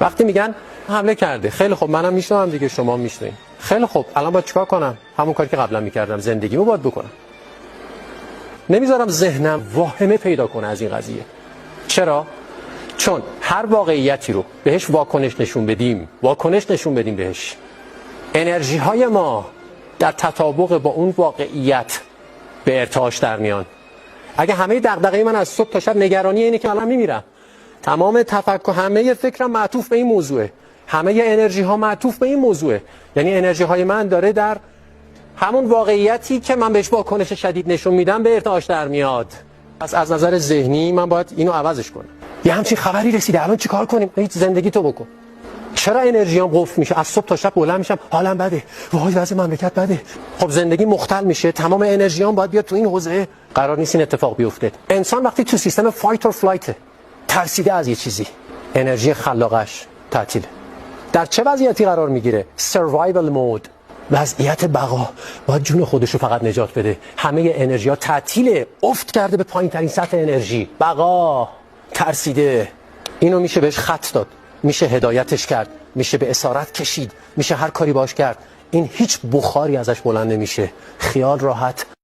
وقتی میگن حمله کرده، خیلی خب منم میشنوم دیگه، شما میشنوین، خیلی خب الان باید چیکار کنم؟ همون کاری که قبلا میکردم، زندگیمو باید بکنم. نمیذارم ذهنم واهمه پیدا کنه از این قضیه. چرا؟ چون هر واقعیتی رو بهش واکنش نشون بدیم بهش، انرژی های ما در تطابق با اون واقعیت به ارتعاش در میان. اگه همه دغدغه من از صبح تا شب نگرانی اینه که الان میمیرم، تمام تفکر، همه فکرم معطوف به این موضوعه، همه انرژی ها معطوف به این موضوعه، یعنی انرژی های من داره در همون واقعیتی که من بهش واکنش شدید نشون میدم به ارتعاش در میاد. پس از نظر ذهنی من باید اینو عوضش کنم. یه همچین خبری رسیده، الان چیکار کنیم؟ هیچ، زندگی تو بکن. چرا انرژیام قفل میشه؟ از صبح تا شب بلند میشم حالم بده، وای وضع مملکت بده. خب زندگی مختل میشه، تمام انرژیام باید بیاد تو این حوزه. قرار نیست این اتفاق بیفته. انسان وقتی تو سیستم فایت اور فلایت، ترسیده از یه چیزی، انرژی خلاقش تعطیله. در چه وضعیتی قرار میگیره؟ سروایوال مود، وضعیت بقا. باید جون خودشو فقط نجات بده. همه انرژی‌ها تعطیله، افت کرده به پایین‌ترین سطح انرژی، بقا، ترسیده. اینو میشه بهش خط داد، میشه هدایتش کرد، میشه به اسارت کشید، میشه هر کاری باش کرد. این هیچ بخاری ازش بلند نمیشه، خیال راحت.